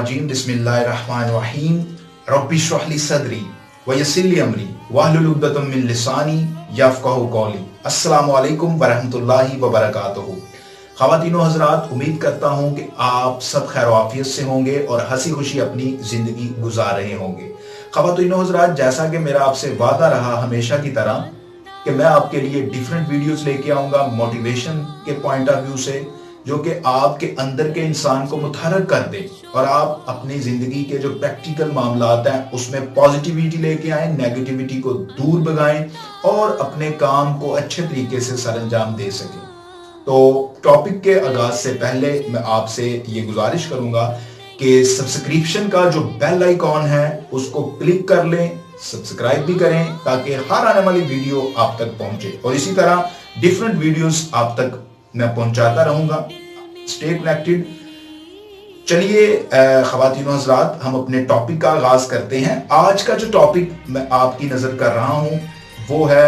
रजीम बिस्मिल्लाहिर्रहमानिर्रहीम रब्बि इश्रह ली सदरी वयस्सिर ली अमरी वहलुल उक़दतम मिन लिसानी यफ़क़हू क़ौली। अस्सलामु अलैकुम वरहमतुल्लाहि वबरकातुहू। ख़वातीनो हज़रात, उम्मीद करता हूँ कि आप सब खैर आफियत से होंगे और हंसी खुशी अपनी ज़िंदगी गुजार रहे होंगे। ख़वातीनो हज़रात, जैसा कि मेरा आपसे वादा रहा हमेशा की तरह कि मैं आपके लिए डिफरेंट वीडियोस लेके आऊँगा मोटिवेशन के पॉइंट ऑफ व्यू से, जो कि आपके अंदर के इंसान को मुतहर्रिक कर दे और आप अपनी ज़िंदगी के जो प्रैक्टिकल मामलात हैं उसमें पॉजिटिविटी लेके आएँ, नेगेटिविटी को दूर भगाएं और अपने काम को अच्छे तरीके से सरअंजाम दे सकें। तो टॉपिक के आगाज से पहले मैं आपसे ये गुजारिश करूंगा कि सब्सक्रिप्शन का जो बेल आइकॉन है उसको क्लिक कर लें, सब्सक्राइब भी करें ताकि हर आने वाली वीडियो आप तक पहुंचे और इसी तरह डिफरेंट वीडियोस आप तक मैं पहुंचाता रहूंगा। Stay connected. चलिए ख़वातीनो हज़रात, हम अपने टॉपिक का आगाज करते हैं। आज का जो टॉपिक मैं आपकी नजर कर रहा हूं वो है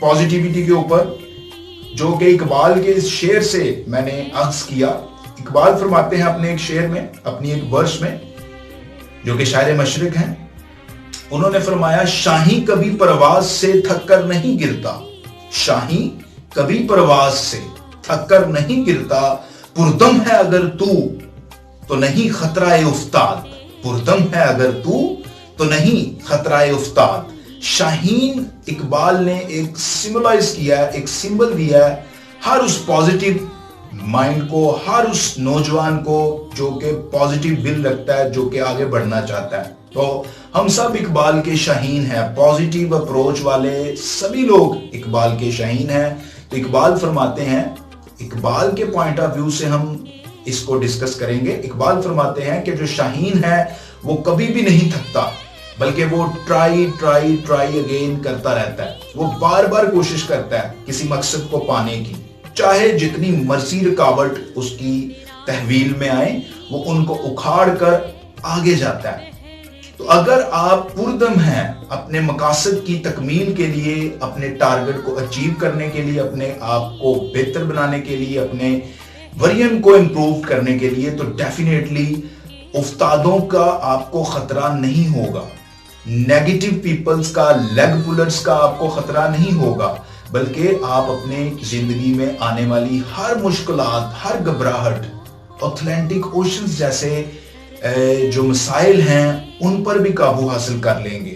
पॉजिटिविटी के ऊपर, जो कि इकबाल के इस शेर से मैंने अख्ज़ किया। इकबाल फरमाते हैं अपने एक शेर में, अपनी एक वर्स में, जो कि शायर मशरिक हैं। उन्होंने फरमाया, शाही कभी परवाज से थक कर नहीं गिरता, शाही कभी परवाज से थक कर नहीं गिरता, पुरदम है अगर तू तो नहीं खतराए उस्ताद, पुरदम है अगर तू तो नहीं खतराए उस्ताद। शाहीन इकबाल ने एक सिंबलाइज किया है, एक सिंबल दिया है हर उस पॉजिटिव माइंड को, हर उस नौजवान को जो कि पॉजिटिव विल रखता है, जो कि आगे बढ़ना चाहता है। तो हम सब इकबाल के शाहीन हैं, पॉजिटिव अप्रोच वाले सभी लोग इकबाल के शाहीन हैं। तो इकबाल फरमाते हैं, इकबाल के पॉइंट ऑफ व्यू से हम इसको डिस्कस करेंगे। इकबाल फरमाते हैं कि जो शाहीन है वो कभी भी नहीं थकता, बल्कि वो ट्राई ट्राई ट्राई अगेन करता रहता है। वो बार बार कोशिश करता है किसी मकसद को पाने की, चाहे जितनी मर्जी रुकावट उसकी तहवील में आए, वो उनको उखाड़ कर आगे जाता है। तो अगर आप पुरदम हैं अपने मकासद की तकमील के लिए, अपने टारगेट को अचीव करने के लिए, अपने आप को बेहतर बनाने के लिए, अपने वर्जन को इम्प्रूव करने के लिए, तो डेफिनेटली उस्तादों का आपको खतरा नहीं होगा, नेगेटिव पीपल्स का, लेग पुलर्स का आपको खतरा नहीं होगा, बल्कि आप अपने जिंदगी में आने वाली हर मुश्किलात, हर घबराहट, अटलांटिक ओशंस जैसे जो मसाइल हैं उन पर भी काबू हासिल कर लेंगे।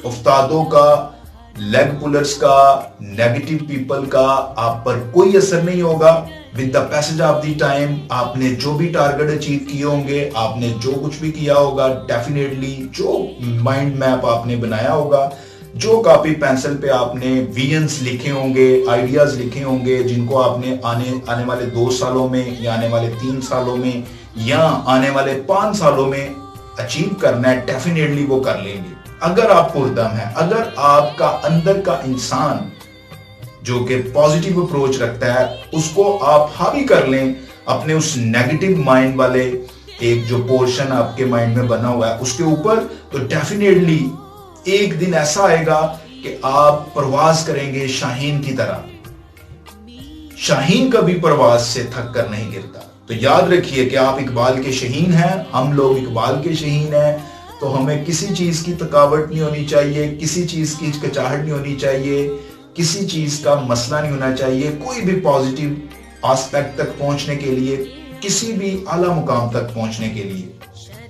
उस्तादों का, लेग पुलर्स का, नेगेटिव पीपल का आप पर कोई असर नहीं होगा। With the passage of the time आपने जो भी टारगेट अचीव किए होंगे, आपने जो कुछ भी किया होगा, डेफिनेटली जो माइंड मैप आपने बनाया होगा, जो कॉपी पेंसिल पे आपने विजन्स लिखे होंगे, आइडियाज लिखे होंगे, जिनको आपने आने वाले 2 सालों में या आने वाले 3 सालों में या आने वाले 5 सालों में अचीव करना है, डेफिनेटली वो कर लेंगे अगर आप पुरदम हैं। अगर आपका अंदर का इंसान जो कि पॉजिटिव अप्रोच रखता है, उसको आप हावी कर लें अपने उस नेगेटिव माइंड वाले एक जो पोर्शन आपके माइंड में बना हुआ है उसके ऊपर, तो डेफिनेटली एक दिन ऐसा आएगा कि आप परवाज करेंगे शाहीन की तरह। शाहीन कभी परवाज से थक कर नहीं गिरता। तो याद रखिए कि आप इकबाल के शाहीन हैं, हम लोग इकबाल के शाहीन हैं। तो हमें किसी चीज की थकावट नहीं होनी चाहिए, किसी चीज की हिचकिचाहट नहीं होनी चाहिए, किसी चीज का मसला नहीं होना चाहिए। कोई भी पॉजिटिव एस्पेक्ट तक पहुंचने के लिए, किसी भी आला मुकाम तक पहुंचने के लिए।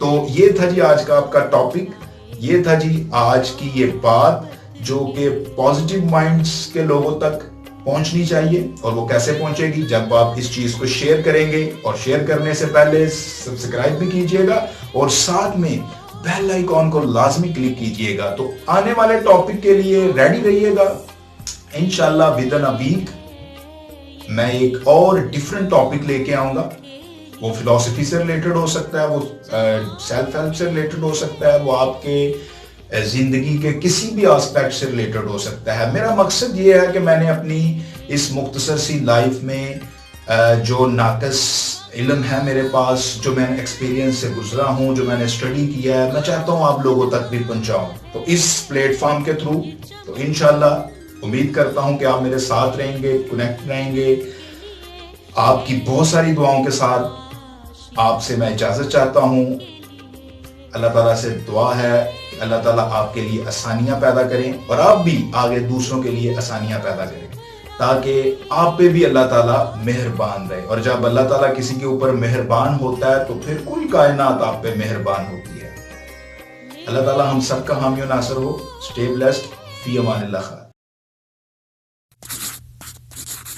तो ये था जी आज का आपका टॉपिक, ये था जी आज की ये बात जो कि पॉजिटिव माइंड्स के लोगों तक पहुंचनी चाहिए। और वो कैसे पहुंचेगी? जब आप इस चीज को शेयर करेंगे, और शेयर करने से पहले सब्सक्राइब भी कीजिएगा और साथ में बेल आइकॉन को लाजमी क्लिक कीजिएगा। तो आने वाले टॉपिक के लिए रेडी रहिएगा। इंशाल्लाह विद इन अ वीक मैं एक और डिफरेंट टॉपिक लेके आऊंगा। वो फिलॉसफी से रिलेटेड हो सकता है, वो सेल्फ हेल्प से रिलेटेड हो सकता है, वो आपके जिंदगी के किसी भी एस्पेक्ट से रिलेटेड हो सकता है। मेरा मकसद ये है कि मैंने अपनी इस मुख्तसर सी लाइफ में जो नाक़िस इल्म है मेरे पास, जो मैंने एक्सपीरियंस से गुजरा हूँ, जो मैंने स्टडी किया है, मैं चाहता हूँ आप लोगों तक भी पहुँचाऊँ। तो इस प्लेटफॉर्म के थ्रू तो इंशाल्लाह उम्मीद करता हूँ कि आप मेरे साथ रहेंगे, कनेक्ट रहेंगे। आपकी बहुत सारी दुआओं के साथ آپ سے میں اجازت چاہتا ہوں. اللہ تعالیٰ سے دعا ہے کہ اللہ تعالیٰ آپ کے لیے آسانیاں پیدا کریں اور آپ بھی آگے دوسروں کے لیے آسانیاں پیدا کریں تاکہ آپ پہ بھی اللہ تعالیٰ مہربان رہے. اور جب اللہ تعالیٰ کسی کے اوپر مہربان ہوتا ہے تو پھر کل کائنات آپ پہ مہربان ہوتی ہے. اللہ تعالیٰ ہم سب کا حامی و ناصر ہو. Stay blessed. فی امان اللہ.